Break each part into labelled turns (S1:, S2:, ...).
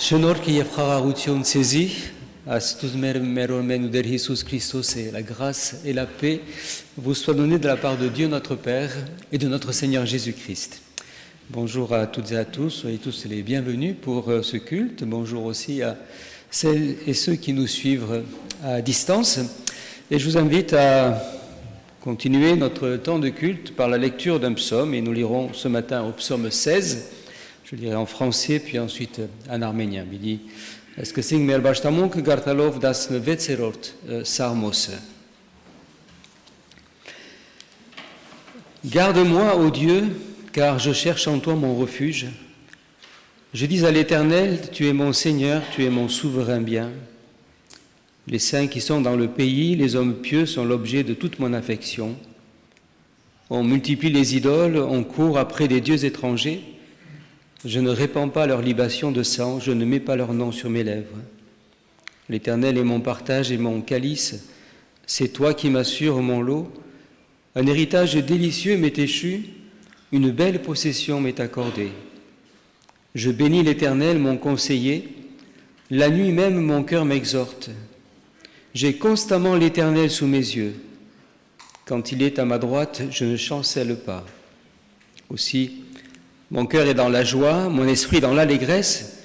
S1: Shonor ki yefrarutiun sezi, astus meromenu der Jesus Christos et la grâce et la paix vous soient données de la part de Dieu notre Père et de notre Seigneur Jésus-Christ. Bonjour à toutes et à tous, soyez tous les bienvenus pour ce culte. Bonjour aussi à celles et ceux qui nous suivent à distance. Et je vous invite à continuer notre temps de culte par la lecture d'un psaume. Et nous lirons ce matin au psaume 16. Je lirai en français, puis ensuite en arménien. Il dit, est-ce que c'est mer bashtamunk gartalov das nevetserort sarmos. Garde-moi, ô Dieu, car je cherche en toi mon refuge. Je dis à l'Éternel, tu es mon Seigneur, tu es mon souverain bien. Les saints qui sont dans le pays, les hommes pieux sont l'objet de toute mon affection. On multiplie les idoles, on court après des dieux étrangers. Je ne répands pas leur libation de sang, je ne mets pas leur nom sur mes lèvres. L'Éternel est mon partage et mon calice, c'est toi qui m'assures mon lot. Un héritage délicieux m'est échu, une belle possession m'est accordée. Je bénis l'Éternel, mon conseiller, la nuit même mon cœur m'exhorte. J'ai constamment l'Éternel sous mes yeux. Quand il est à ma droite, je ne chancelle pas. Aussi, mon cœur est dans la joie, mon esprit dans l'allégresse,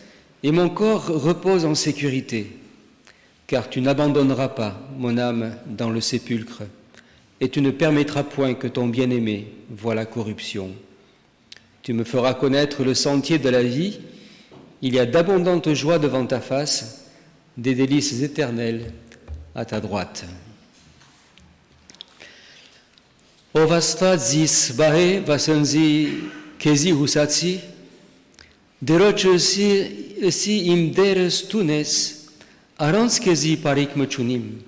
S1: et mon corps repose en sécurité. Car tu n'abandonneras pas mon âme dans le sépulcre, et tu ne permettras point que ton bien-aimé voie la corruption. Tu me feras connaître le sentier de la vie, il y a d'abondantes joies devant ta face, des délices éternelles à ta droite. Ovasta zis bahe vasenzi kezi husatsi, deroce si im deres tunes, arans kezi parik măciunim.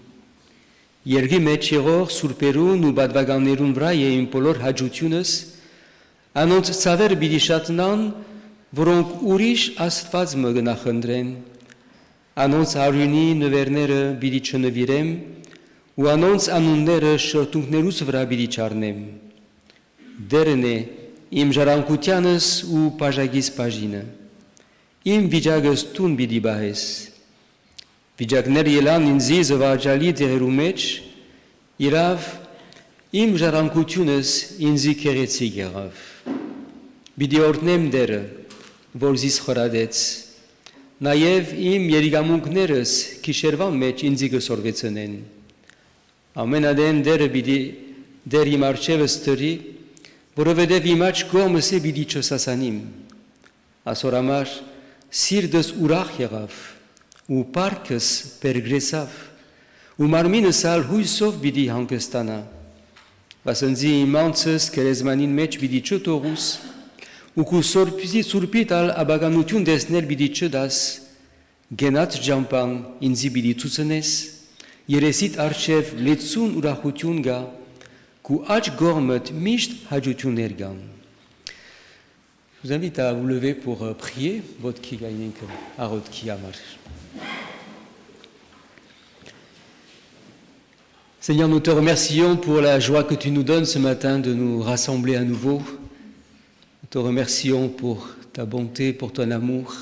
S1: Iergi meciror surperun u badvaganerun vraie impolor hajutiunes, anonț saver bidișatnan, voronc uriș astfaz mă gânahândren, anonț aruni neverneră bidicănăvirem, u anonț anunneră șătuncnerus vra bidicarnem. Derne im jarancutianăs u pajagis pajină, im vigeagăs tun bidibahes. Vigeagner elan in ziză va jalit erumeci, irav im jarancutiunes in zi kerețig erav. Bidiortnem deră, vor zis horadeț, naev im yerigamunkneres kishervan meci in zi găsorvețănen. Amenaden deră bidi derim arceves tări, vor vedev imaci cum se bidicio sasanim. Asoramaș sirdes urach erav, u parkes pergresav, u marminus al huisov bidi hankestana. Vasenzi imanțes kerezmanin meci bidiciotorus, u cu surpit al abaganutiun desnel bidiciodas, genat jampan in zi bidituțănes, ieresit arcev lețun urahutiunga, cu aci gormet mișt hajutiunergan. Je vous invite à vous lever pour prier votre kigaïnik arot kiyamar. Seigneur, nous te remercions pour la joie que tu nous donnes ce matin de nous rassembler à nouveau. Nous te remercions pour ta bonté, pour ton amour,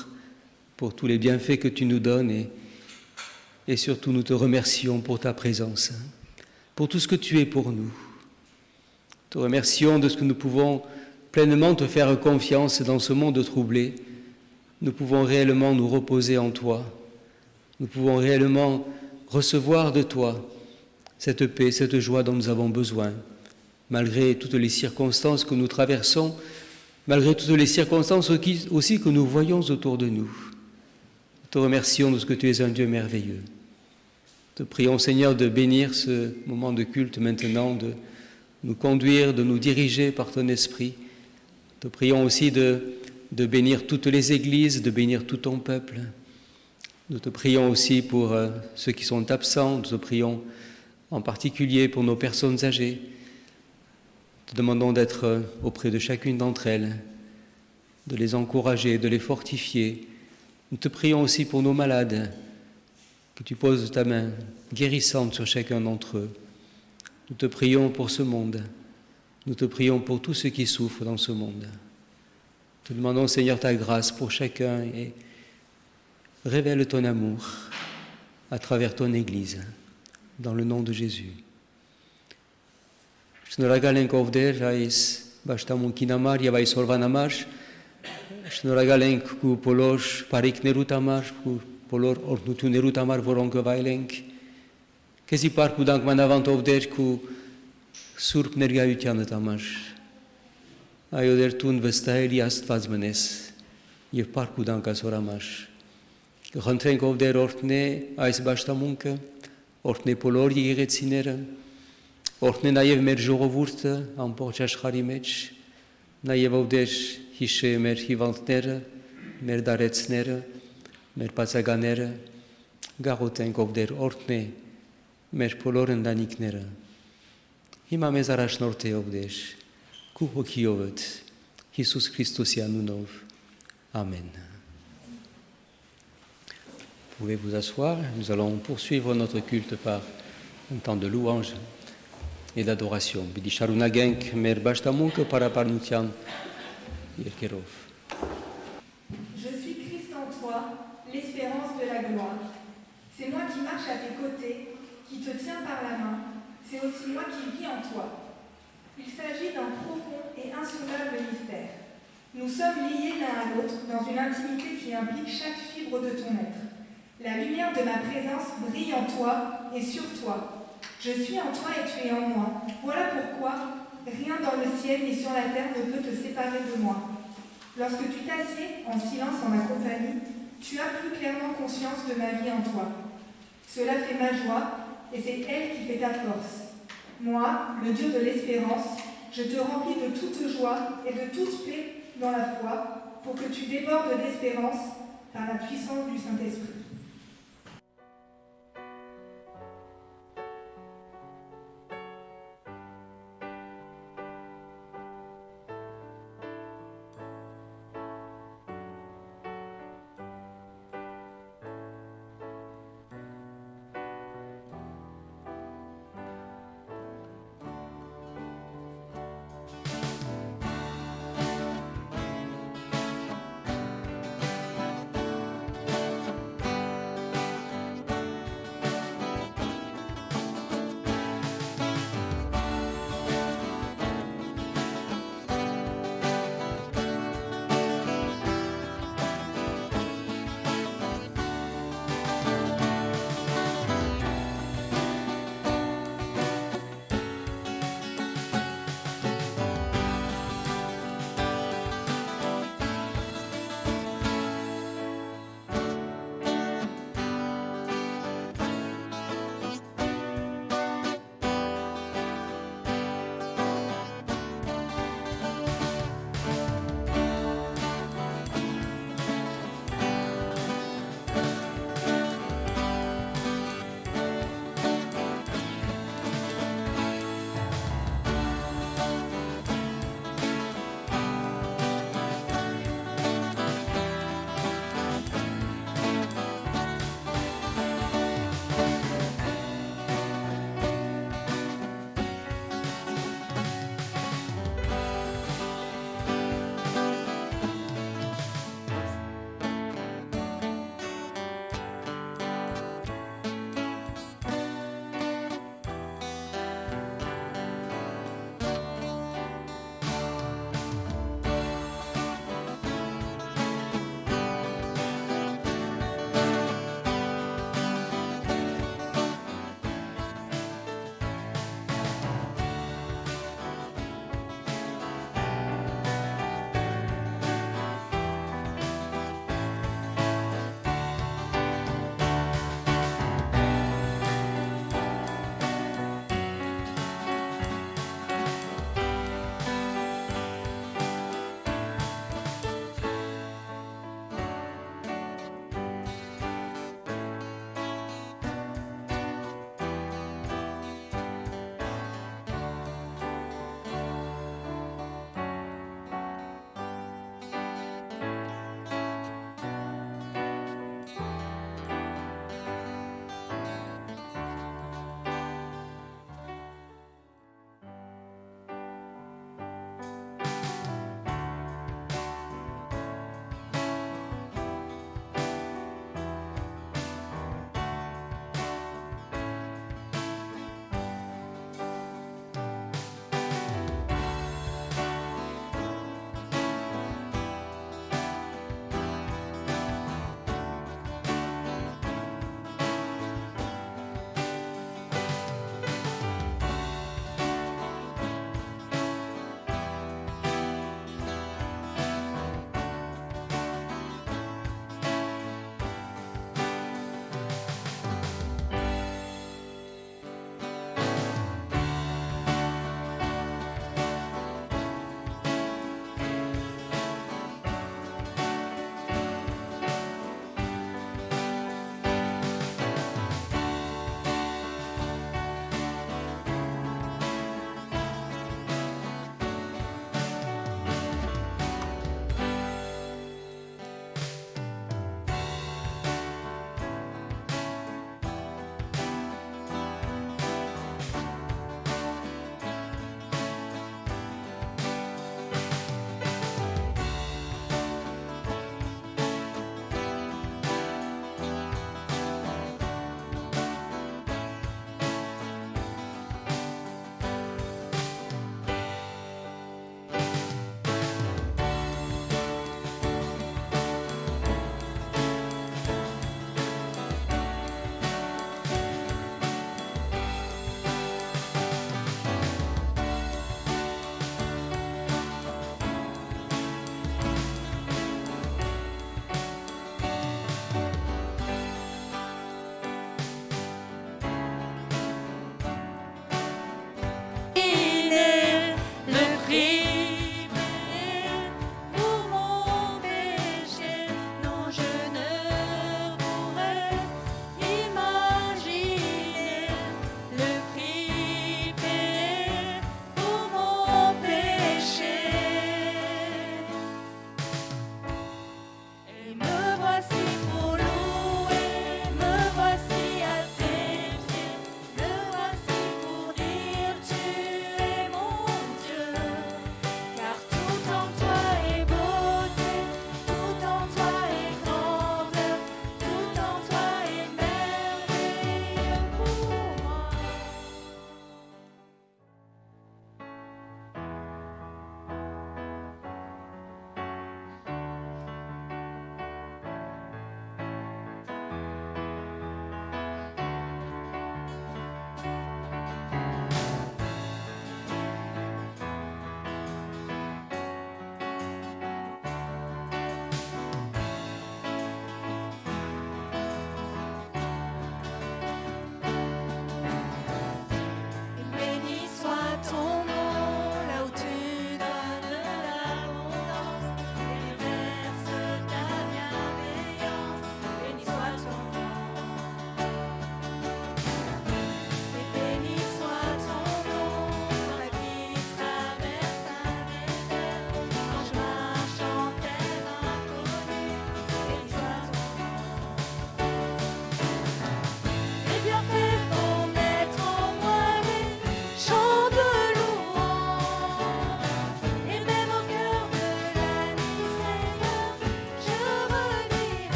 S1: pour tous les bienfaits que tu nous donnes et surtout nous te remercions pour ta présence, pour tout ce que tu es pour nous. Nous te remercions de ce que nous pouvons pleinement te faire confiance dans ce monde troublé. Nous pouvons réellement nous reposer en toi. Nous pouvons réellement recevoir de toi cette paix, cette joie dont nous avons besoin, malgré toutes les circonstances que nous traversons, malgré toutes les circonstances aussi que nous voyons autour de nous. Nous te remercions de ce que tu es un Dieu merveilleux. Te prions, Seigneur, de bénir ce moment de culte maintenant, de nous conduire, de nous diriger par ton esprit. Te prions aussi de bénir toutes les églises, de bénir tout ton peuple. Nous te prions aussi pour ceux qui sont absents. Nous te prions en particulier pour nos personnes âgées. Te demandons d'être auprès de chacune d'entre elles, de les encourager, de les fortifier. Nous te prions aussi pour nos malades, que tu poses ta main guérissante sur chacun d'entre eux. Nous te prions pour ce monde. Nous te prions pour tous ceux qui souffrent dans ce monde. Te demandons, Seigneur, ta grâce pour chacun et révèle ton amour à travers ton Église, dans le nom de Jésus. Snoragalen kovder ais bashtamun kinamar yavai solvanamar, snoragalen ku polor parik nerutamar, ku polor ornutu nerutamar voronka vailenk, kezi par ku dank manavant ovder ku surp nergaiutianatamar. Aioder tun vestaeli astvazmenes, je par ku dank asoramar. Rentren kovder ortne ais bashtamunka, ortne polor yiretsinera, ortne naiev mer jorovurte, am porceaș harimeci, naiev ovder hishe mer hivantnera, mer darețnera, mer pațaganera, garoten kovder ortne, mer polor îndanicnera. Ima mezaraș norte ovder, cu ochiovet, Iisus Christus Ianunov. Amen. Vous pouvez vous asseoir, nous allons poursuivre notre culte par un temps de louange et d'adoration. Bidisharunagenk mer bashtamunka paraparnutian yerkerov.
S2: Je suis Christ en toi, l'espérance de la gloire. C'est moi qui marche à tes côtés, qui te tiens par la main. C'est aussi moi qui vis en toi. Il s'agit d'un profond et insondable mystère. Nous sommes liés l'un à l'autre dans une intimité qui implique chaque fibre de ton être. La lumière de ma présence brille en toi et sur toi. Je suis en toi et tu es en moi. Voilà pourquoi rien dans le ciel ni sur la terre ne peut te séparer de moi. Lorsque tu t'assieds en silence en ma compagnie, tu as plus clairement conscience de ma vie en toi. Cela fait ma joie et c'est elle qui fait ta force. Moi, le Dieu de l'espérance, je te remplis de toute joie et de toute paix dans la foi pour que tu débordes d'espérance par la puissance du Saint-Esprit.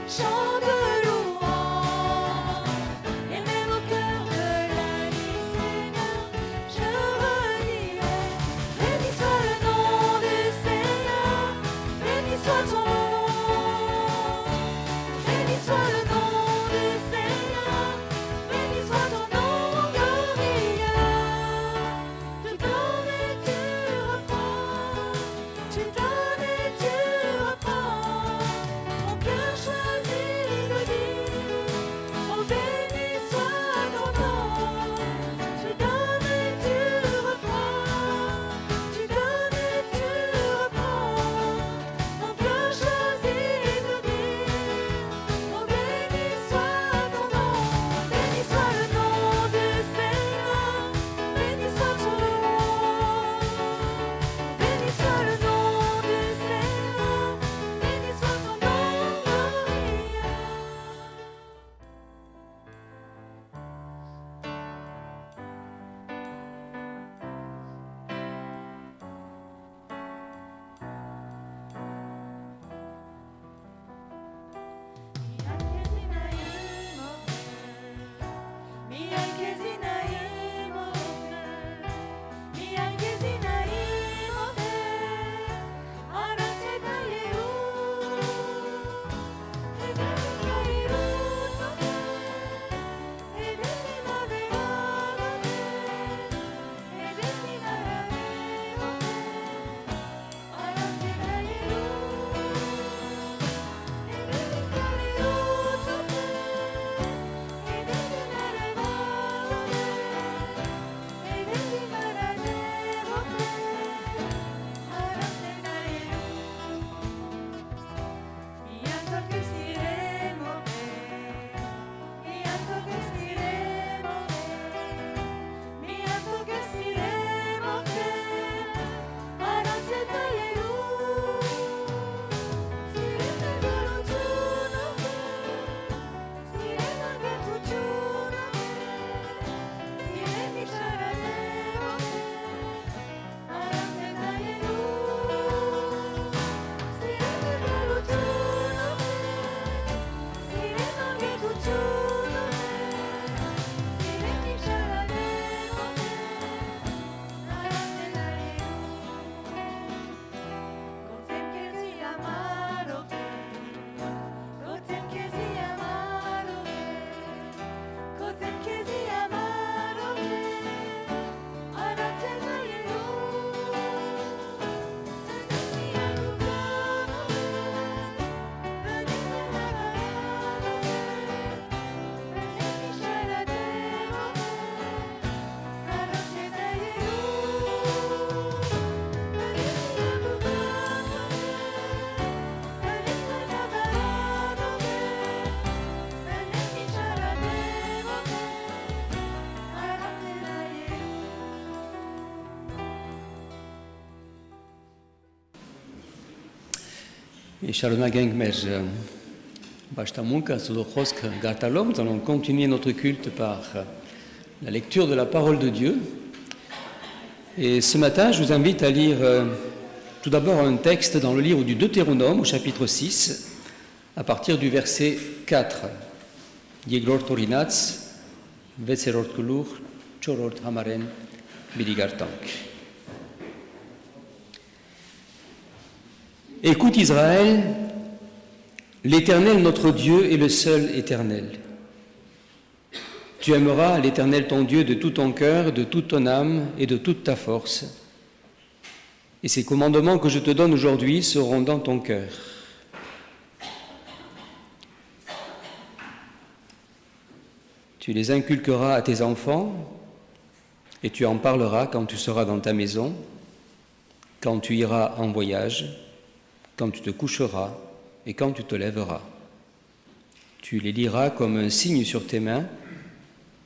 S3: chant de louange. Et même au cœur de la nuit, Seigneur, je redirai. Béni soit le nom du Seigneur, béni soit ton nom. Béni soit le nom du Seigneur, béni soit ton nom glorieux. Tu donnes et tu reprends, tu donnes et tu reprends. Mon cœur choisit de dire, oh béni soit ton nom. Tu donnes et tu reprends, tu donnes et tu reprends. Mon cœur choisit de dire, oh béni soit ton nom. Béni soit le nom du Seigneur, béni soit ton nom. Béni soit le nom du Seigneur, béni soit ton nom glorieux.
S1: Et Shalom Gengmej, Bashtamunka, Sodokrosk, Gartalom, nous allons continuer notre culte par la lecture de la parole de Dieu. Et ce matin, je vous invite à lire tout d'abord un texte dans le livre du Deutéronome, au chapitre 6, à partir du verset 4. Yeglor Torinats, Vetserort Kulur, Chorort Hamaren, Biligartank. Écoute Israël, l'Éternel notre Dieu est le seul éternel. Tu aimeras l'Éternel ton Dieu de tout ton cœur, de toute ton âme et de toute ta force. Et ces commandements que je te donne aujourd'hui seront dans ton cœur. Tu les inculqueras à tes enfants et tu en parleras quand tu seras dans ta maison, quand tu iras en voyage, quand tu te coucheras et quand tu te lèveras. Tu les liras comme un signe sur tes mains,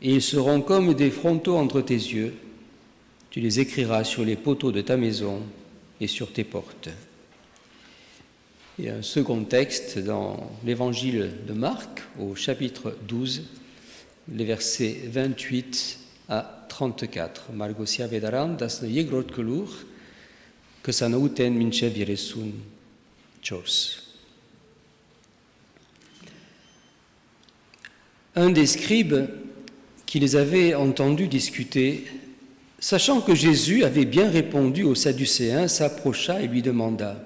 S1: et ils seront comme des frontaux entre tes yeux. Tu les écriras sur les poteaux de ta maison et sur tes portes. Et un second texte dans l'évangile de Marc, au chapitre 12, les versets 28 à 34. Margosia vedaran das ne yegrot kulur, que ça nauten minche viresun. un des scribes qui les avait entendus discuter, sachant que Jésus avait bien répondu aux Sadducéens, s'approcha et lui demanda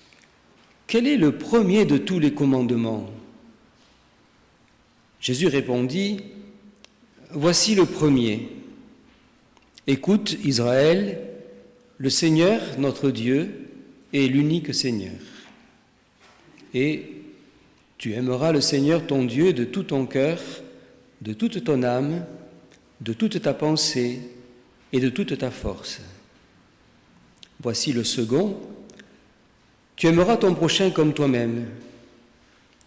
S1: « Quel est le premier de tous les commandements ?» Jésus répondit « Voici le premier. Écoute, Israël, le Seigneur, notre Dieu, est l'unique Seigneur. Et tu aimeras le Seigneur ton Dieu de tout ton cœur, de toute ton âme, de toute ta pensée et de toute ta force. Voici le second. Tu aimeras ton prochain comme toi-même.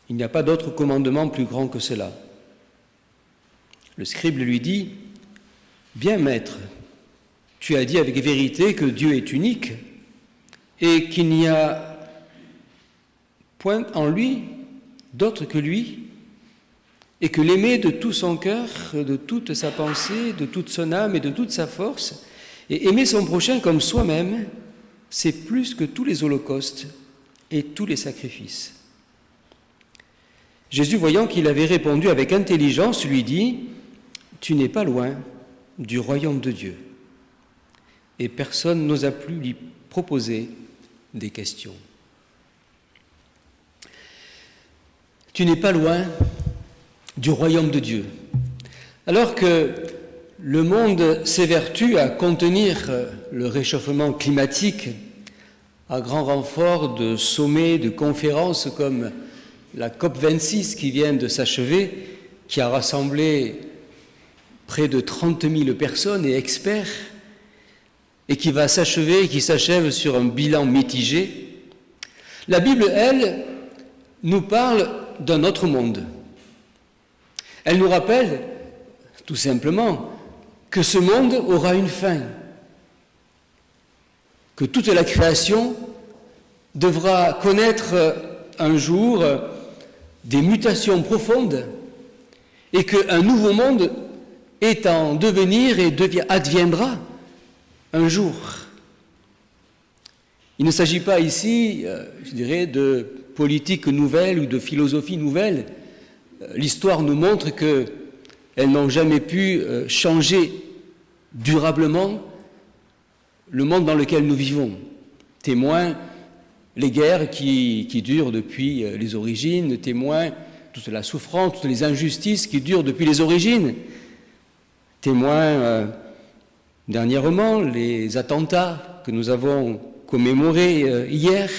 S1: Il n'y a pas d'autre commandement plus grand que cela. » Le scribe lui dit « Bien, maître, tu as dit avec vérité que Dieu est unique et qu'il n'y a point en lui d'autre que lui, et que l'aimer de tout son cœur, de toute sa pensée, de toute son âme et de toute sa force, et aimer son prochain comme soi-même, c'est plus que tous les holocaustes et tous les sacrifices. » Jésus, voyant qu'il avait répondu avec intelligence, lui dit « Tu n'es pas loin du royaume de Dieu. » Et personne n'osa plus lui proposer des questions. Tu n'es pas loin du royaume de Dieu. Alors que le monde s'évertue à contenir le réchauffement climatique à grand renfort de sommets, de conférences comme la COP26 qui vient de s'achever, qui a rassemblé près de 30 000 personnes et experts, et qui va s'achever et qui s'achève sur un bilan mitigé, la Bible, elle, nous parle d'un autre monde. Elle nous rappelle, tout simplement, que ce monde aura une fin, que toute la création devra connaître un jour des mutations profondes et qu'un nouveau monde est en devenir et adviendra un jour. Il ne s'agit pas ici, je dirais, de politique nouvelle ou de philosophie nouvelle. L'histoire nous montre qu'elles n'ont jamais pu changer durablement le monde dans lequel nous vivons. Témoin les guerres qui durent depuis les origines, témoin toute la souffrance, toutes les injustices qui durent depuis les origines. Témoin dernièrement les attentats que nous avons commémorés hier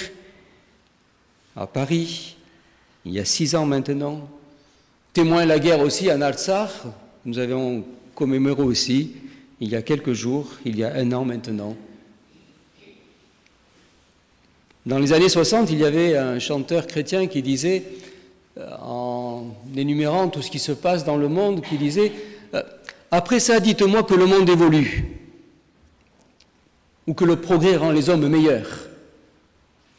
S1: à Paris, il y a 6 ans maintenant. Témoin la guerre aussi en Artsakh, nous avons commémoré aussi il y a quelques jours, il y a 1 an maintenant. Dans les années 60, il y avait un chanteur chrétien qui disait, en énumérant tout ce qui se passe dans le monde, qui disait « Après ça, dites-moi que le monde évolue, ou que le progrès rend les hommes meilleurs,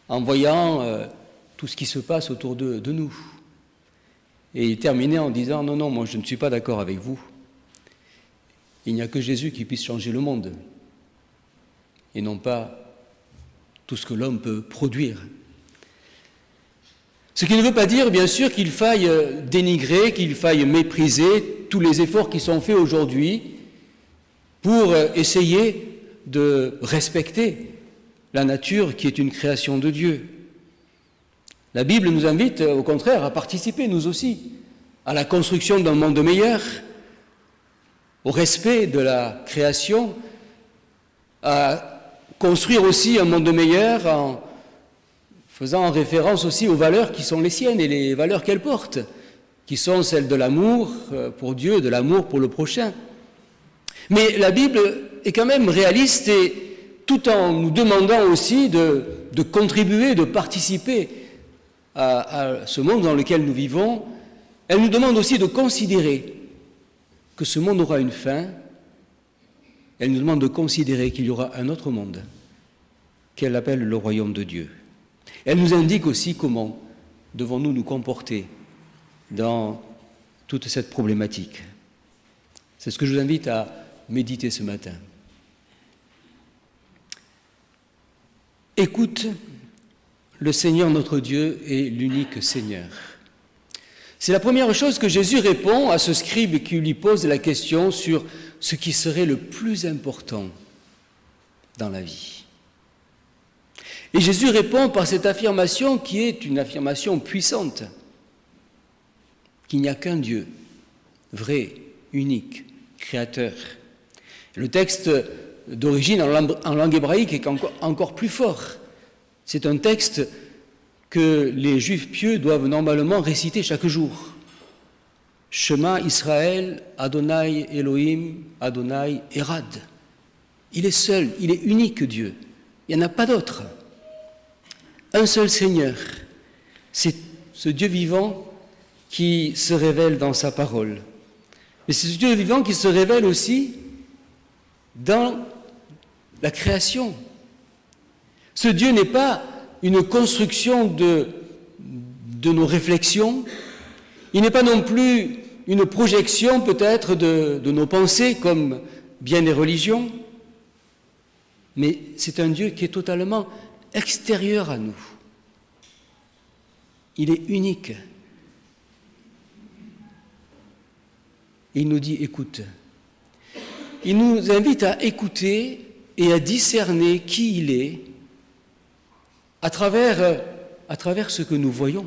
S1: en voyant tout ce qui se passe autour de nous. » Et il terminait en disant « Non, non, moi je ne suis pas d'accord avec vous. Il n'y a que Jésus qui puisse changer le monde, et non pas tout ce que l'homme peut produire. » Ce qui ne veut pas dire, bien sûr, qu'il faille dénigrer, qu'il faille mépriser tous les efforts qui sont faits aujourd'hui pour essayer de respecter la nature qui est une création de Dieu. La Bible nous invite, au contraire, à participer, nous aussi, à la construction d'un monde meilleur, au respect de la création, à construire aussi un monde meilleur en faisant référence aussi aux valeurs qui sont les siennes et les valeurs qu'elle porte, qui sont celles de l'amour pour Dieu, de l'amour pour le prochain. Mais la Bible est quand même réaliste et tout en nous demandant aussi de contribuer, de participer à ce monde dans lequel nous vivons, elle nous demande aussi de considérer que ce monde aura une fin. Elle nous demande de considérer qu'il y aura un autre monde qu'elle appelle le royaume de Dieu. Elle nous indique aussi comment devons-nous nous comporter dans toute cette problématique. C'est ce que je vous invite à méditer ce matin. Écoute, le Seigneur notre Dieu est l'unique Seigneur. C'est la première chose que Jésus répond à ce scribe qui lui pose la question sur ce qui serait le plus important dans la vie. Et Jésus répond par cette affirmation qui est une affirmation puissante, qu'il n'y a qu'un Dieu, vrai, unique, créateur. Le texte d'origine en langue hébraïque est encore plus fort. C'est un texte que les Juifs pieux doivent normalement réciter chaque jour. Shema Israël, Adonai Elohim, Adonai Erad. Il est seul, il est unique Dieu. Il n'y en a pas d'autre. Un seul Seigneur. C'est ce Dieu vivant qui se révèle dans sa parole. Mais c'est ce Dieu vivant qui se révèle aussi dans la création. Ce Dieu n'est pas une construction de nos réflexions, il n'est pas non plus une projection peut-être de nos pensées comme bien des religions, mais c'est un Dieu qui est totalement extérieur à nous. Il est unique. Il nous dit, écoute. Il nous invite à écouter et à discerner qui il est à travers ce que nous voyons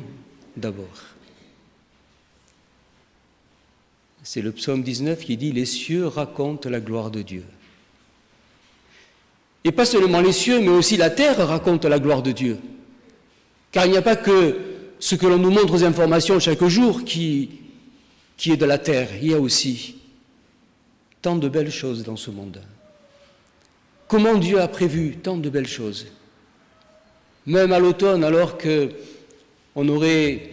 S1: d'abord. C'est le psaume 19 qui dit « Les cieux racontent la gloire de Dieu ». Et pas seulement les cieux, mais aussi la terre raconte la gloire de Dieu. Car il n'y a pas que ce que l'on nous montre aux informations chaque jour qui est de la terre. Il y a aussi tant de belles choses dans ce monde. Comment Dieu a prévu tant de belles choses. Même à l'automne, alors qu'on aurait,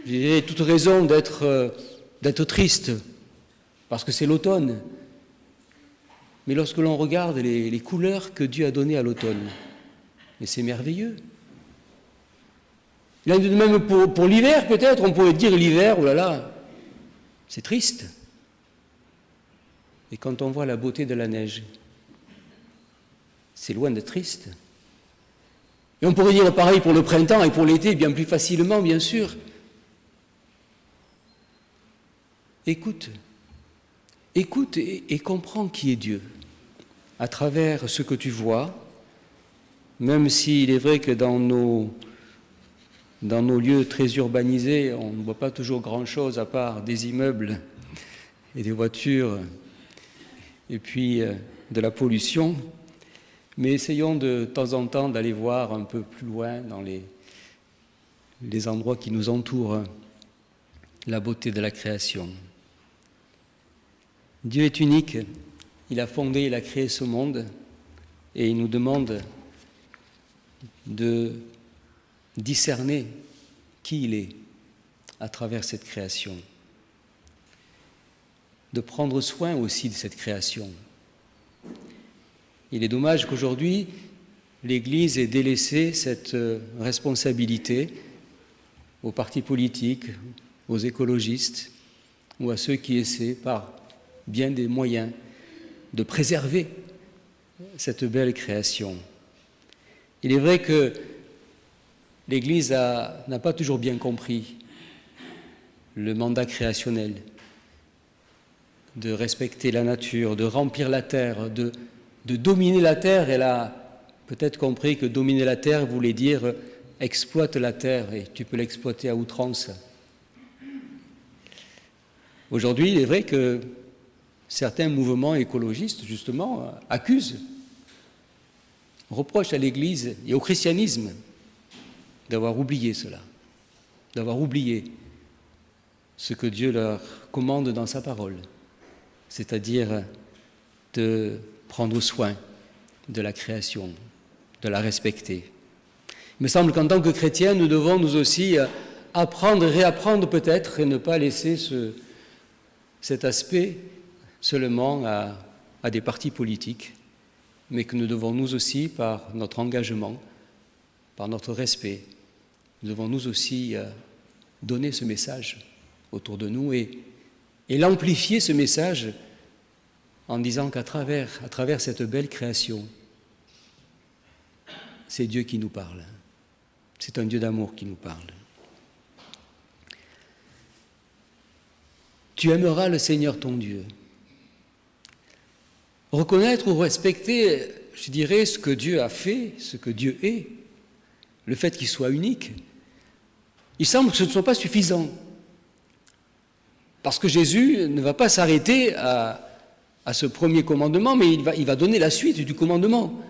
S1: je dirais, toute raison d'être triste, parce que c'est l'automne. Mais lorsque l'on regarde les couleurs que Dieu a données à l'automne, mais c'est merveilleux. Même pour l'hiver, peut-être, on pourrait dire l'hiver, oh là là, c'est triste. Et quand on voit la beauté de la neige, c'est loin d'être triste. Et on pourrait dire pareil pour le printemps et pour l'été, bien plus facilement, bien sûr. Écoute et comprends qui est Dieu à travers ce que tu vois, même s'il est vrai que dans nos lieux très urbanisés, on ne voit pas toujours grand-chose à part des immeubles et des voitures et puis de la pollution. Mais essayons de temps en temps d'aller voir un peu plus loin dans les endroits qui nous entourent la beauté de la création. Dieu est unique, il a fondé, il a créé ce monde et il nous demande de discerner qui il est à travers cette création, de prendre soin aussi de cette création. Il est dommage qu'aujourd'hui, l'Église ait délaissé cette responsabilité aux partis politiques, aux écologistes ou à ceux qui essaient par bien des moyens de préserver cette belle création. Il est vrai que l'Église n'a pas toujours bien compris le mandat créationnel, de respecter la nature, de remplir la terre, de dominer la terre. Elle a peut-être compris que dominer la terre voulait dire exploite la terre et tu peux l'exploiter à outrance. Aujourd'hui, il est vrai que certains mouvements écologistes, justement, accusent, reprochent à l'Église et au christianisme d'avoir oublié cela, d'avoir oublié ce que Dieu leur commande dans sa parole, c'est-à-dire de prendre soin de la création, de la respecter. Il me semble qu'en tant que chrétiens, nous devons nous aussi apprendre, réapprendre peut-être, et ne pas laisser cet aspect seulement à des partis politiques, mais que nous devons nous aussi, par notre engagement, par notre respect, nous devons nous aussi donner ce message autour de nous et l'amplifier, ce message, en disant qu'à travers cette belle création, c'est Dieu qui nous parle. C'est un Dieu d'amour qui nous parle. Tu aimeras le Seigneur ton Dieu. Reconnaître ou respecter, je dirais, ce que Dieu a fait, ce que Dieu est, le fait qu'il soit unique, il semble que ce ne soit pas suffisant. Parce que Jésus ne va pas s'arrêter à ce premier commandement, mais il va donner la suite du commandement.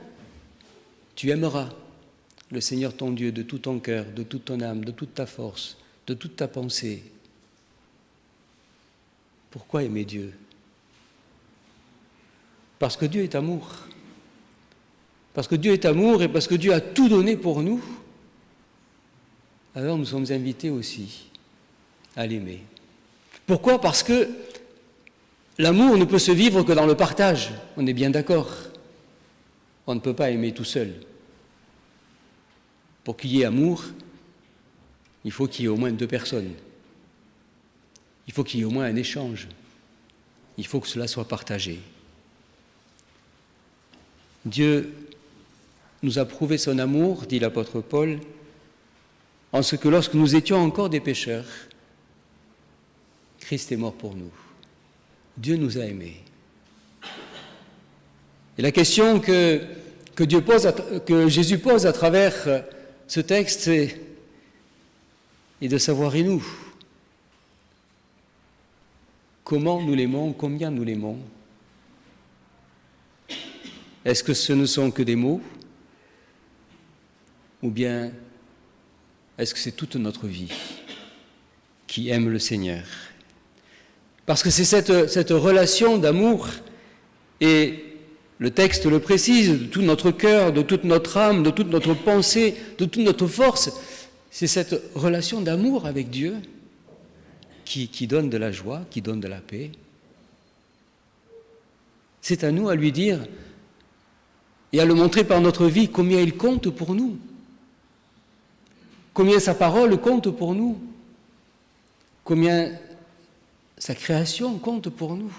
S1: Tu aimeras le Seigneur ton Dieu de tout ton cœur, de toute ton âme, de toute ta force, de toute ta pensée. Pourquoi aimer Dieu ? Parce que Dieu est amour. Parce que Dieu est amour et parce que Dieu a tout donné pour nous, alors nous sommes invités aussi à l'aimer. Pourquoi ? Parce que l'amour ne peut se vivre que dans le partage, on est bien d'accord. On ne peut pas aimer tout seul. Pour qu'il y ait amour, il faut qu'il y ait au moins 2 personnes. Il faut qu'il y ait au moins un échange. Il faut que cela soit partagé. Dieu nous a prouvé son amour, dit l'apôtre Paul, en ce que lorsque nous étions encore des pécheurs, Christ est mort pour nous. Dieu nous a aimés. Et la question que Jésus pose à travers ce texte est de savoir, et nous, comment nous l'aimons, combien nous l'aimons ? Est-ce que ce ne sont que des mots ? Ou bien est-ce que c'est toute notre vie qui aime le Seigneur ? Parce que c'est cette relation d'amour, et le texte le précise, de tout notre cœur, de toute notre âme, de toute notre pensée, de toute notre force, c'est cette relation d'amour avec Dieu qui donne de la joie, qui donne de la paix. C'est à nous à lui dire et à le montrer par notre vie combien il compte pour nous, combien sa parole compte pour nous, combien sa création compte pour nous.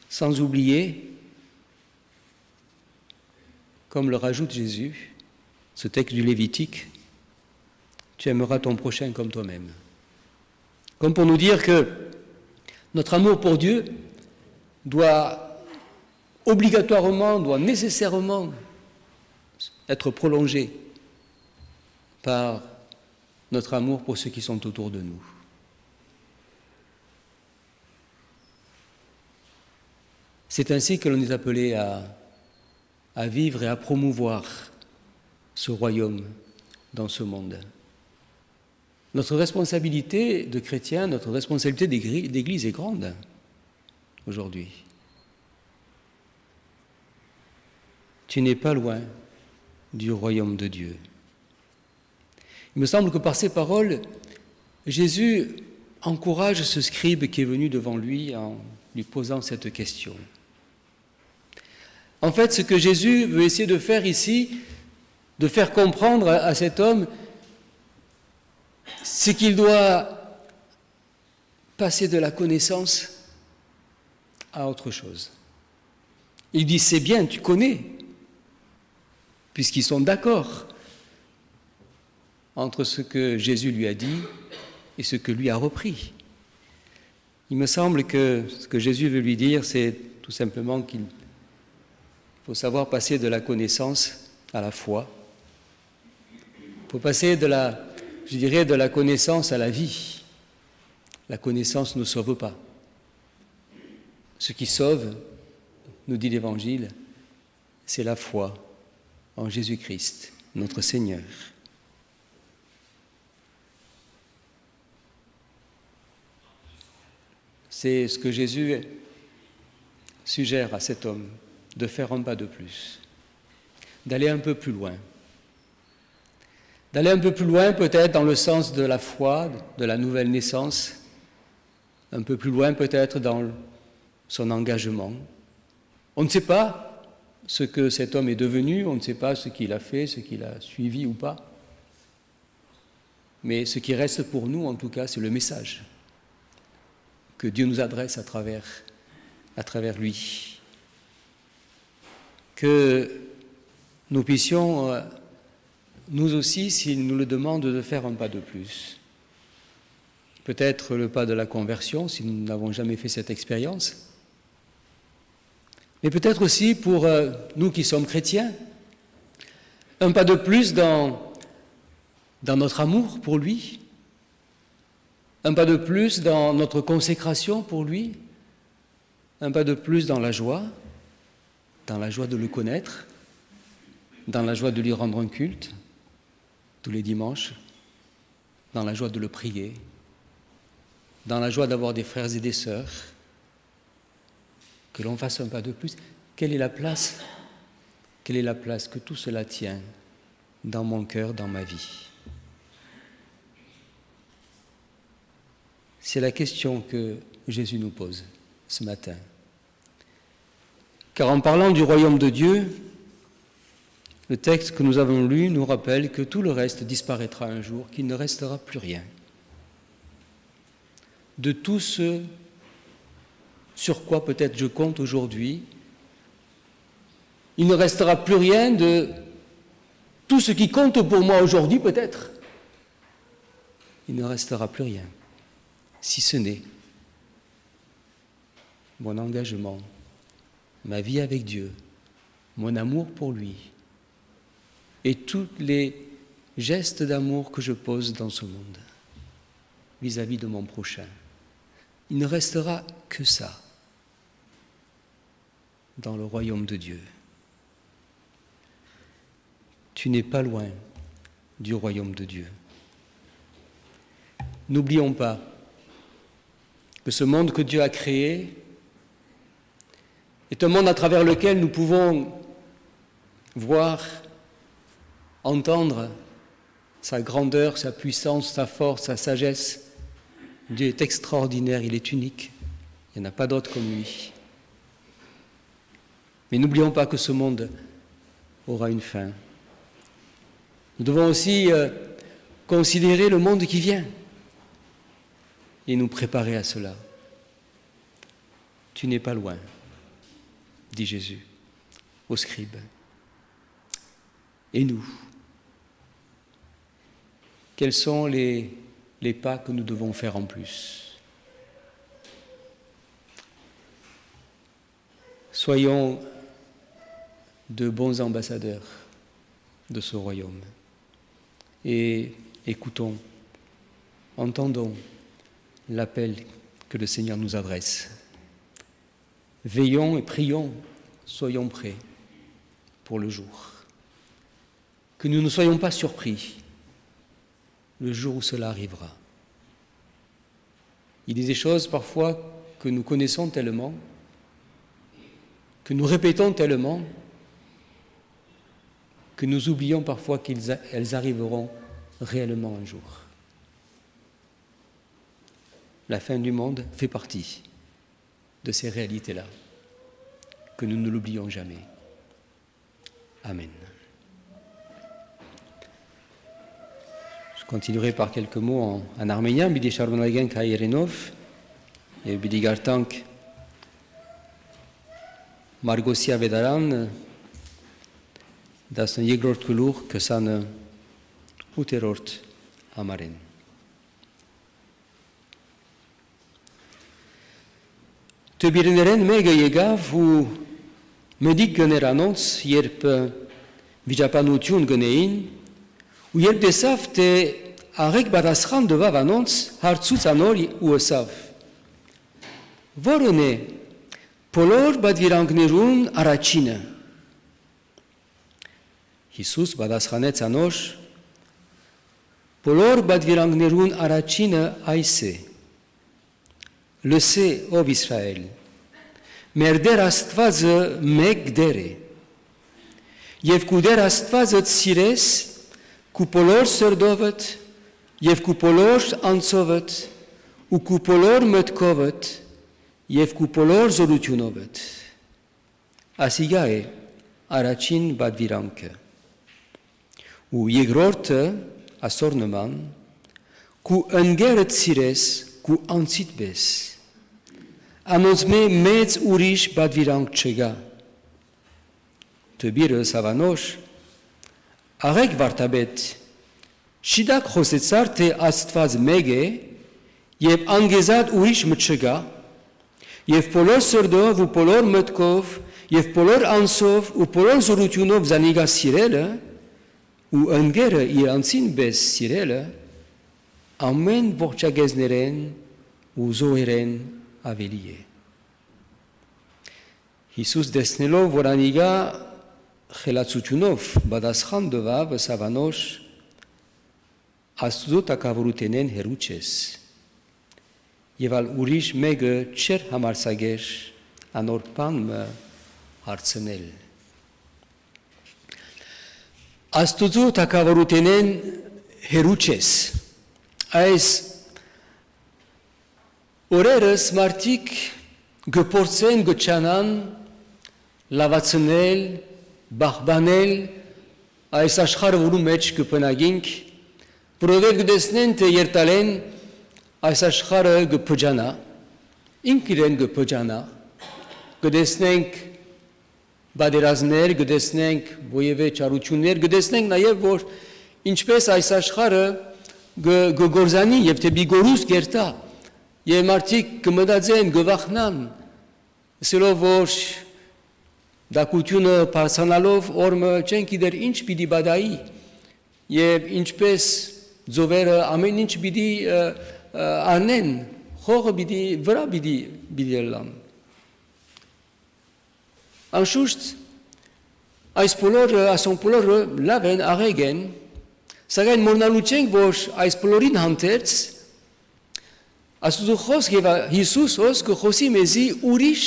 S1: Sans oublier, comme le rajoute Jésus, ce texte du Lévitique, tu aimeras ton prochain comme toi-même. Comme pour nous dire que notre amour pour Dieu doit nécessairement être prolongé par notre amour pour ceux qui sont autour de nous. C'est ainsi que l'on est appelé à vivre et à promouvoir ce royaume dans ce monde. Notre responsabilité de chrétiens, notre responsabilité d'Église est grande aujourd'hui. Tu n'es pas loin du royaume de Dieu. Il me semble que par ces paroles, Jésus encourage ce scribe qui est venu devant lui en lui posant cette question. En fait, ce que Jésus veut essayer de faire ici, de faire comprendre à cet homme, c'est qu'il doit passer de la connaissance à autre chose. Il dit, c'est bien, tu connais, puisqu'ils sont d'accord entre ce que Jésus lui a dit et ce que lui a repris. Il me semble que ce que Jésus veut lui dire, c'est tout simplement qu'il faut savoir passer de la connaissance à la foi. Il faut passer de la connaissance à la vie. La connaissance ne sauve pas. Ce qui sauve, nous dit l'Évangile, c'est la foi en Jésus-Christ, notre Seigneur. C'est ce que Jésus suggère à cet homme, de faire un pas de plus, d'aller un peu plus loin. D'aller un peu plus loin peut-être dans le sens de la foi, de la nouvelle naissance, un peu plus loin peut-être dans son engagement. On ne sait pas ce que cet homme est devenu, on ne sait pas ce qu'il a fait, ce qu'il a suivi ou pas. Mais ce qui reste pour nous, en tout cas, c'est le message que Dieu nous adresse à travers lui. Que nous puissions, nous aussi, s'il nous le demande, de faire un pas de plus. peut-être le pas de la conversion, si nous n'avons jamais fait cette expérience, mais peut-être aussi pour nous qui sommes chrétiens, un pas de plus dans notre amour pour lui, un pas de plus dans notre consécration pour lui, un pas de plus dans la joie de le connaître, dans la joie de lui rendre un culte tous les dimanches, dans la joie de le prier, dans la joie d'avoir des frères et des sœurs, que l'on fasse un pas de plus. Quelle est la place que tout cela tient dans mon cœur, dans ma vie? C'est la question que Jésus nous pose ce matin. Car en parlant du royaume de Dieu, le texte que nous avons lu nous rappelle que tout le reste disparaîtra un jour, qu'il ne restera plus rien. De tout ce sur quoi peut-être je compte aujourd'hui, il ne restera plus rien de tout ce qui compte pour moi aujourd'hui peut-être. Il ne restera plus rien, si ce n'est mon engagement, ma vie avec Dieu, mon amour pour lui et tous les gestes d'amour que je pose dans ce monde vis-à-vis de mon prochain. Il ne restera que ça dans le royaume de Dieu. Tu n'es pas loin du royaume de Dieu. N'oublions pas que ce monde que Dieu a créé est un monde à travers lequel nous pouvons voir, entendre sa grandeur, sa puissance, sa force, sa sagesse. Dieu est extraordinaire, il est unique. Il n'y en a pas d'autre comme lui. Mais n'oublions pas que ce monde aura une fin. Nous devons aussi considérer le monde qui vient et nous préparer à cela. Tu n'es pas loin, dit Jésus aux scribes. Et nous, quels sont les pas que nous devons faire en plus? Soyons de bons ambassadeurs de ce royaume et écoutons, entendons l'appel que le Seigneur nous adresse. Veillons et prions, soyons prêts pour le jour. Que nous ne soyons pas surpris le jour où cela arrivera. Il y a des choses parfois que nous connaissons tellement, que nous répétons tellement, que nous oublions parfois qu'elles arriveront réellement un jour. La fin du monde fait partie de ces réalités-là, que nous ne l'oublions jamais. Amen. Je continuerai par quelques mots en arménien. Bidi շարունակենք հայերենով եւ բիդի գարտանք Մարգոսի ավետարան 12-րդ գլուխ 28-րդ համարեն։ Տբիրներեն մեկը եկավ ու մեդիկ գներ անոնց, երբ վիճապանություն գնեին, ու երբ տեսավ, թե աղեկ պատասխան տվավ անոնց, հարցուց անոր ու ըսավ. Որն է բոլոր պատվիրանքներուն առաջինը։ Հիսուս պատասխանեց անոր. Բոլոր պատվիրանքներուն առաջինը այս է. Լսե, ով Իսրայել, մեր Տեր Աստվածը մեկ Տեր է, եւ քու Տեր Աստվածդ սիրես քու բոլոր սրտովդ եւ քու բոլոր անձովդ ու քու բոլոր մտքովդ եւ քու բոլոր զորությունովդ։ Ասիգա է առաջին պատվիրանքը։ Ու երկրորդը ասոր նման քու ընկերդ սիրես քու անձիդ պես։ Անոնց մեծ ուրիշ պատվիրանք չկա։ Տբիրը սավանոր, աղեկ վարդապետ, շիդակ խոսեցար, թե Աստված մեկ է եւ անգեզած ուրիշ մը չկա, եւ բոլոր սրդով ու բոլոր մտքով եւ բոլոր անձով ու բոլոր զորությունով զանիգա սիրելը ու ընկերը իրանցին պես սիրելը ամեն ողջագեզներեն ու զոհերեն ավելի է։ Հիսուս դեսնելով, որ անիգա խելացությունով բադասխան դվավ սավանոր Աստուծո տակավորութենեն հերու չես եւ ալ ուրիշ մեկը չեր համարսագեր անոր բանը հարցնել Աստուծո տակավորութենեն հերու չես այս օրերս մարդիկ գփորձեն գճանան լավացնել բախբանել այս աշխարհը որու մեջ կպնագինք որովհետև գտեսնեն թե երտալեն այս աշխարհը գփջանա ինք իրեն գփջանա գտեսնենք բادرազներ գտեսնենք ովևէ չարություններ գտեսնենք նաև որ ինչպես այս աշխարհը գգորզանի եւ թե բիգորուս կերտա եւ մարդիկ կմտածեն գվախնան ասելով որ դակությունը բարձանալով օրը չեն գիտեր ինչ պիտի բադայի եւ ինչպես ձովերը ամեն ինչ պիտի անեն խողը պիտի վրա պիտի լան անշուշտ այս բոլորը լավ են աղեկ են սակայն մոռանալու չենք որ այս բոլորին հանդերձ Աստուծո խոսք եւ Հիսուս խոսքը խոսի մեզի ուրիշ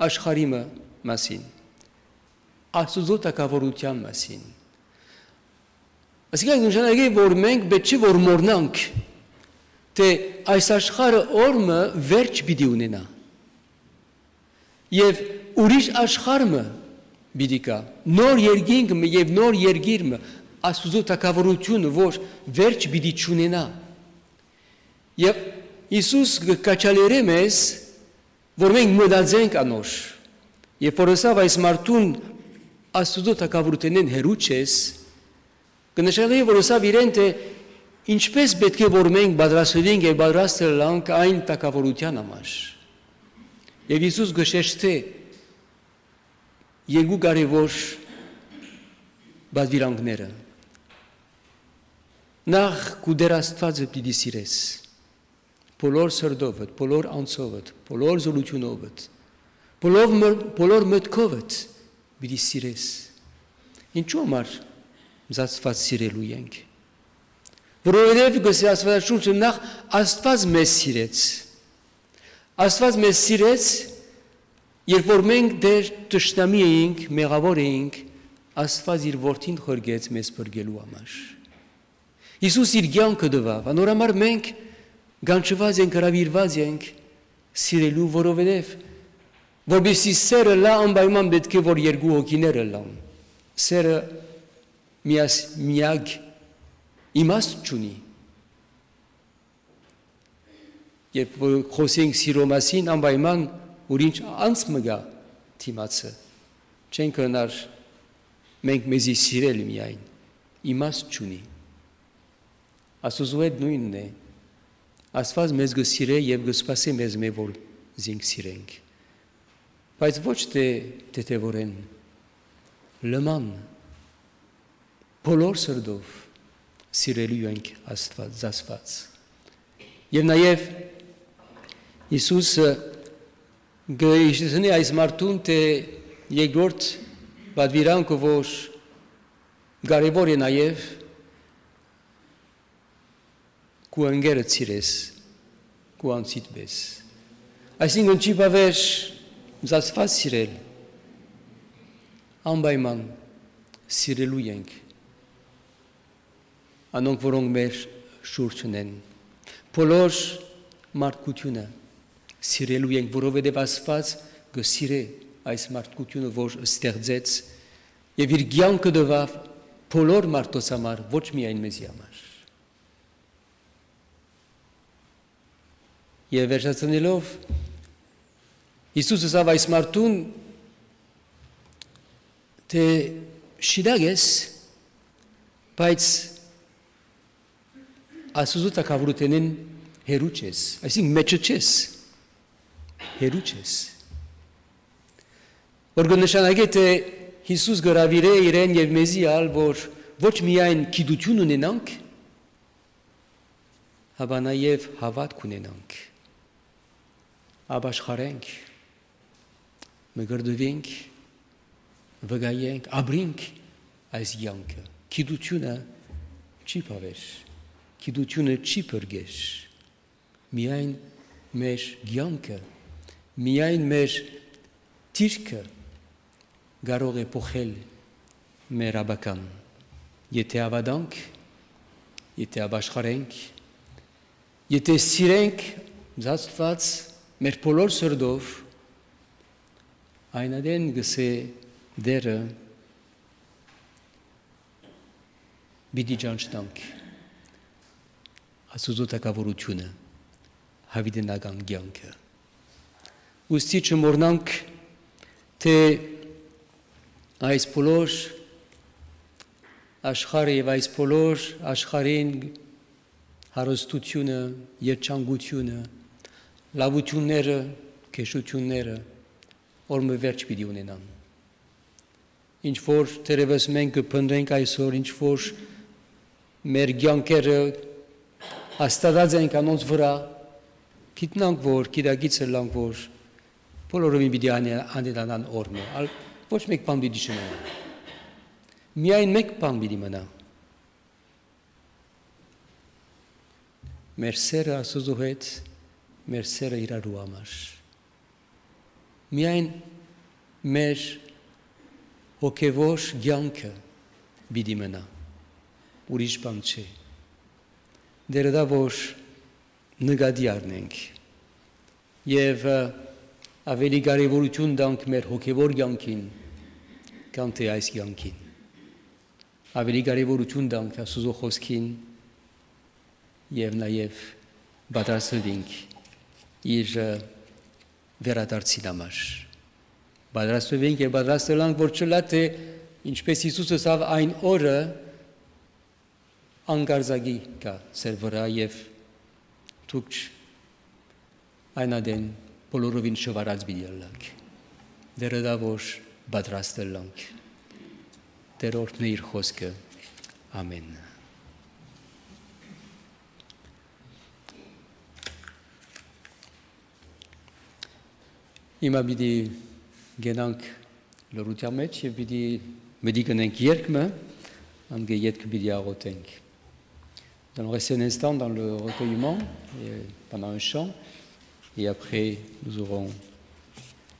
S1: աշխարհի մասին Աստուծո տակավորության մասին Այսինքն նշանակի որ մենք պետք է որ մոռնանք թե այս աշխարհը օրը վերջ պիտի ունենա եւ ուրիշ աշխարհը պիտի կա նոր երկինքը եւ նոր երկիրը Աստուծո տակավորությունը որ վերջ պիտի չունենա եւ Իսուս կաչալերե մեզ որ մենք մտածենք անոր եւ որոսավ այս մարդուն Աստուծո տակավորութենեն հերու չես կնշանակի որոսավ իրեն թե ինչպես պետք է որ մենք պատրաստվենք եւ պատրաստենք այն տակավորության համար եւ Իսուս գշեշտե երկու կարևոր բادرանքները նախ կուդեր Աստվածը պիտի սիրես բոլոր սրդովդ, բոլոր անձովդ, բոլոր զորությունովդ, բոլոր մտքովդ պիտի սիրես։ Ինչու համար Աստված սիրելու ենք։ Որովհետև գսի Աստվածաշունչը նախ Աստված մեզ սիրեց։ Աստված մեզ սիրեց, երբ որ մենք դեր տշնամի էինք, մեղավոր էինք, Աստված իր որդին խորգեց մեզ բրգելու համար։ Հիսուս իր կյանքը տվավ, անոր համար մենք Գանչված ենք, հրավիրված ենք սիրելու, որովհետև որպեսզի սերը լա անպայման պետք է որ երկու հոգիները լան։ Սերը միակ իմաստ չունի։ Երբ խոսենք սիրո մասին, անպայման ուրիշ անց մգա թիմացը։ Չենք հնար մենք մեզի սիրել միայն, իմաստ չունի։ Աստուծո հետ նույնն է։ Աստված մեզ գսիրե եւ գսպասի մեզ որ զինք սիրենք բայց ոչ թե թեթևորեն լման բոլոր սրդով սիրելու ենք Աստված եւ նաեւ Հիսուսը գեշտնի այս մարդուն թե երկրորդ բادرանքը որ կարևոր է նաեւ Կու ընկերը ծիրես, կու անցիտ բես։ Այսինքն չի բավեր Աստված սիրել, անպայման սիրելու ենք, անոնք որոնք մեր շուրջն են, բոլոր մարդկությունը սիրելու ենք, որովհետև Աստված կսիրե այս մարդկությունը, որ ստեղծեց եւ իր կյանքը տվավ բոլոր մարդոց համար, ոչ միայն մեզի համար։ Եվ վերջացնելով Հիսուսը ասավ այս մարդուն թե շիդակ ես բայց Աստուծո տակավորութենեն heruches. I think mecheches. Heruches. Օրգնշանակեթե Հիսուս գրավիրե իրեն եւ մեզի ալ, որ ոչ միայն գիտություն ունենանք, հաբա նաեւ հավատք ունենանք, ապաշխարենք, մգրդվենք, վգայենք, ապրենք այս յանքը։ Գիտությունը չի բավեր, գիտությունը չի բրգեր, միայն մեր յանքը, միայն մեր դիրքը կարող է փոխել մեր աբական։ Եթե հավատանք, եթե ապաշխարենք, եթե սիրենք Աստված մեր բոլոր սրտով, այնադեն գսե դերը բիդի ճանչնանք Աստծո թագավորությունը, հավիտենական կյանքը։ Ուստի չմոռնանք, թե այս բոլոր աշխարհը եւ այս բոլոր աշխարհին հարստությունը, երջանկությունը, լավությունները, քեշությունները օրմը վերջ պիտի ունենան։ Ինչ որ դերևս մենք կփնտրենք այսօր, ինչ որ մեր կյանքերը հաստատած են կանոնց վրա, գիտնանք, որ գիտագիծը լանք, որ բոլորովին պիտի անելանան օրմը, ոչ մեկ բան պիտի չմնա։ Միայն մեկ բան պիտի մնա։ Մեր սերը Աստծո հետ, մեր սերը իրարու համար։ Միայն մեր հոգևոր կյանքը պիտի մնա, ուրիշ բան չէ։ Դերը դա որ նկատի առնենք եւ ավելի կարևորություն տանք մեր հոգևոր կյանքին, քան թե այս կյանքին։ Ավելի կարևորություն տանք Աստծո խոսքին եւ նաեւ պատրաստվենք իր վերադարձին համար։ Պատրաստվենք եւ պատրաստելանք, որ չլա թե ինչպես Հիսուսը ասավ այն օրը անկարծակի կա սեր վրա եւ դուք այնադեն բոլորովին շվարած բիդիալակ։ Դերը դա որ պատրաստելանք։ Տերորդն իր խոսքը։ Ամեն։ Հիմա պիտի գնանք լրության մեջ եւ պիտի մտի գնանք երկմը, անգե ետքը պիտի աղոթենք։ Donc on reste un instant dans le recueillement pendant un chant et après nous aurons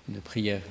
S1: une prière.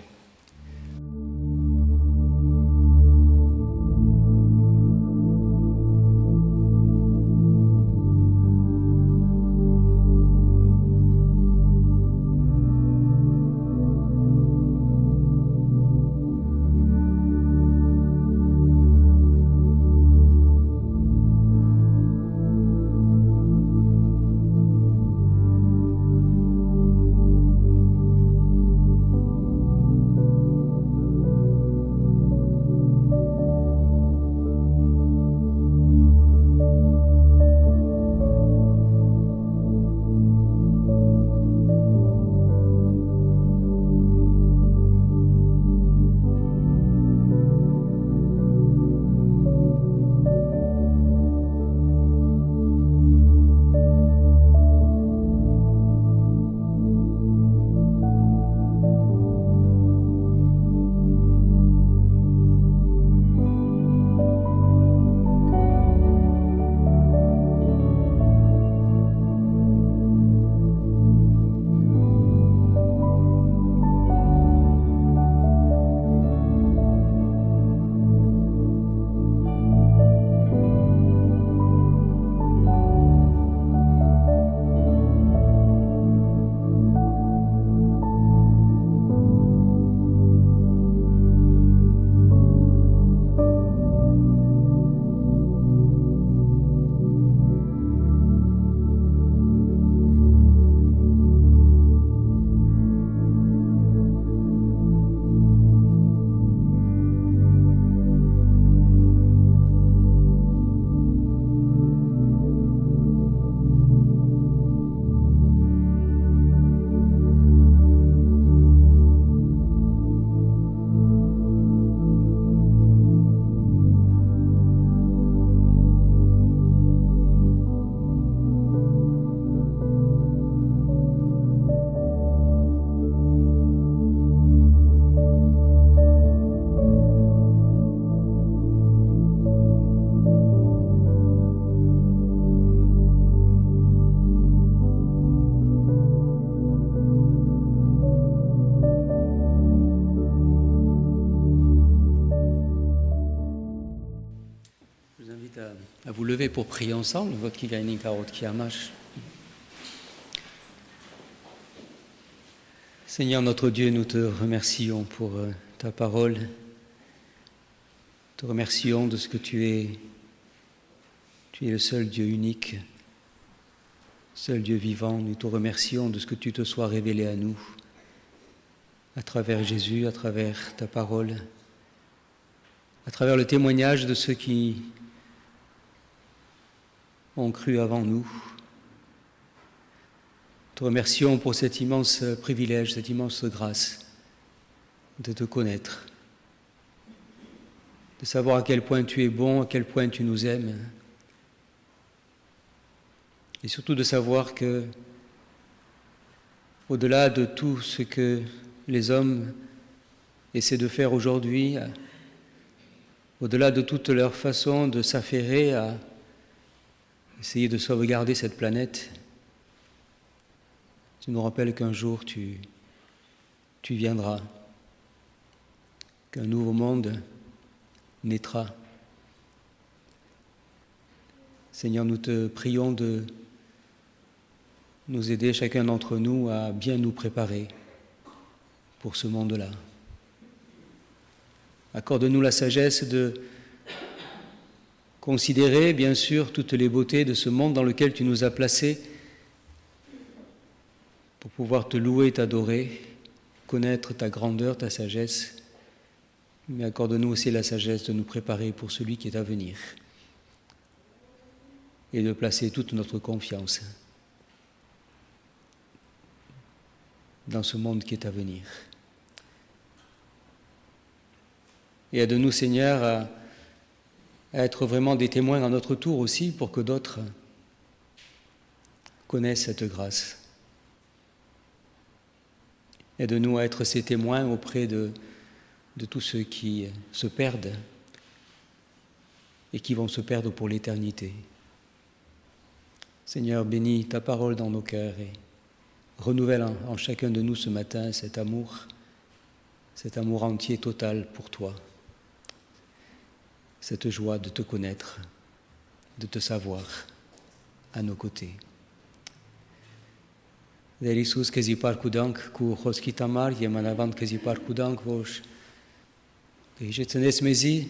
S1: lever pour prier ensemble, votre qui gagne karot qui amash. Seigneur notre Dieu, nous te remercions pour ta parole. Nous te remercions de ce que tu es. Tu es le seul Dieu unique, seul Dieu vivant. Nous te remercions de ce que tu te sois révélé à nous, à travers Jésus, à travers ta parole, à travers le témoignage de ceux qui ont cru avant nous. Nous te remercions pour cet immense privilège, cette immense grâce de te connaître, de savoir à quel point tu es bon, à quel point tu nous aimes, et surtout de savoir que, au-delà de tout ce que les hommes essaient de faire aujourd'hui, au-delà de toute leur façon de s'affairer à essayer de sauvegarder cette planète, tu nous rappelles qu'un jour tu viendras, qu'un nouveau monde naîtra. Seigneur, nous te prions de nous aider, chacun d'entre nous, à bien nous préparer pour ce monde-là. Accorde-nous la sagesse de considérer, bien sûr, toutes les beautés de ce monde dans lequel tu nous as placés pour pouvoir te louer, t'adorer, connaître ta grandeur, ta sagesse, mais accorde-nous aussi la sagesse de nous préparer pour celui qui est à venir et de placer toute notre confiance dans ce monde qui est à venir. Et aide-nous, Seigneur, à être vraiment des témoins à notre tour aussi pour que d'autres connaissent cette grâce. Aide-nous à être ces témoins auprès de tous ceux qui se perdent et qui vont se perdre pour l'éternité. Seigneur, bénis ta parole dans nos cœurs et renouvelle en chacun de nous ce matin cet amour entier, total pour toi, cette joie de te connaître, de te savoir à nos côtés. Der Iisus que zi parku dank ku hoskita mar je manavant que zi parku dank vosh que je tsenes mezi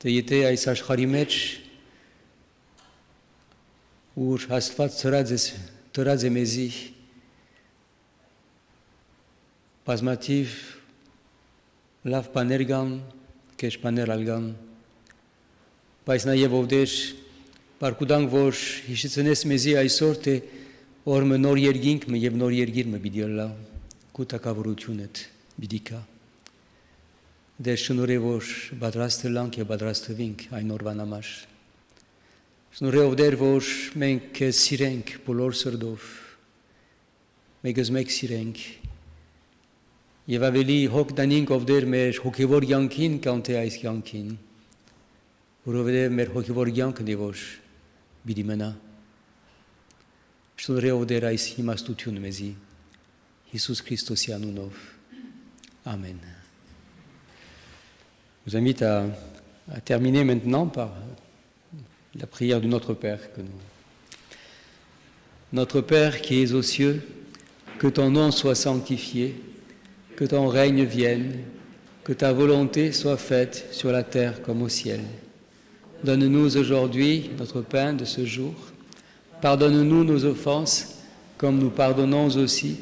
S1: te yete ai sash kharimech ur Astvat tradze mezi pasmativ lav panergan kesh paneralgan paisna yevovdesh parku dank vosh je tsenes mezi ai sorte Orme nor yergink me yev nor yergir me bidiolla, kuta kavrutiunet bidika. Der shunure vosh badraste lank ye badraste vink ai norvanamash. Snure ovder vosh menk sirenk polor serdov. Megesmek sirenk. Yevaveli hok danink ovder mer hokivor yankin kante ais yankin. Urovder mer hokivor yank devosh bidimena. Ștul rău de rais himastuțiun mezi. Iisus Christos e anul nou. Amen. Je vous invite à terminer maintenant par la prière du Notre Père. Notre Père qui es aux cieux, que ton nom soit sanctifié, que ton règne vienne, que ta volonté soit faite sur la terre comme au ciel. Donne-nous aujourd'hui notre pain de ce jour. Pardonne-nous nos offenses, comme nous pardonnons aussi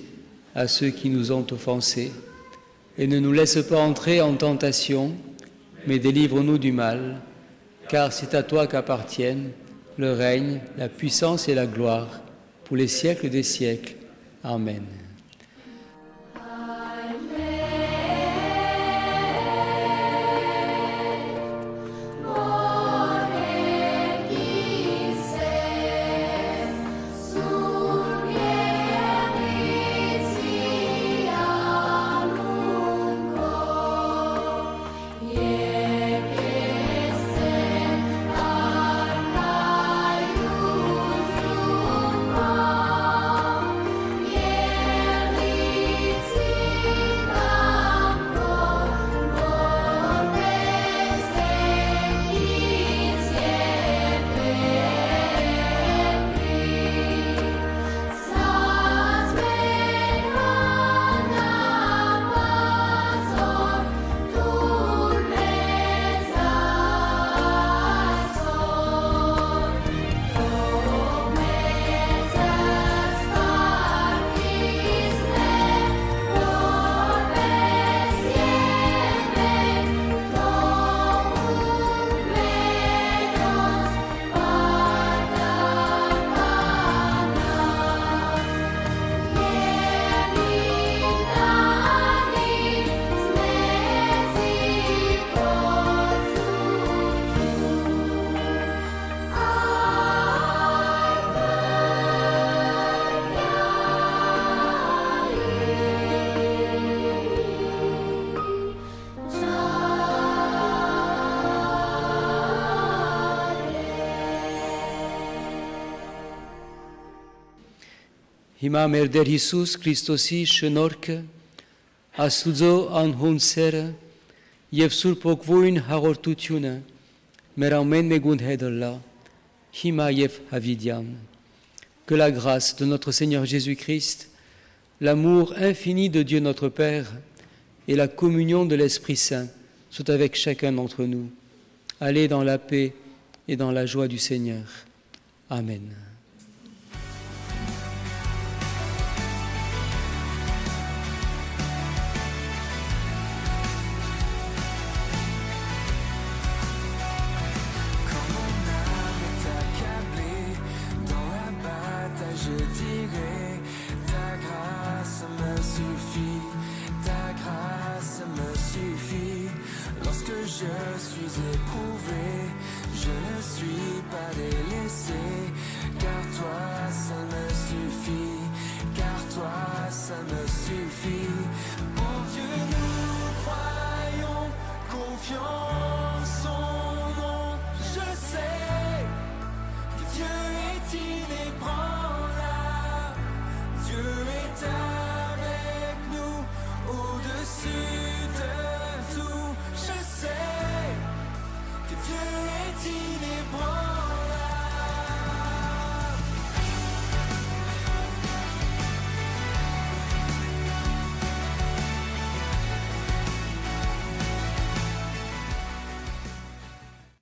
S1: à ceux qui nous ont offensés. Et ne nous laisse pas entrer en tentation, mais délivre-nous du mal, car c'est à toi qu'appartiennent le règne, la puissance et la gloire, pour les siècles des siècles. Amen.
S3: Yeah.
S1: Hima merder Jesus Christosi շնորհքը, Աստուծո անհուն սերը եւ Սուրբ Օգուին հաղորդությունը մեր ամեն մեկուն հետ լա, հիմա եւ հավիտյան։ Que la grâce de notre Seigneur Jésus-Christ, l'amour infini de Dieu notre Père et la communion de l'Esprit Saint soient avec chacun d'entre nous. Allez dans la paix et dans la joie du Seigneur. Amen.
S4: Je suis éprouvé, je ne suis pas délaissé, car toi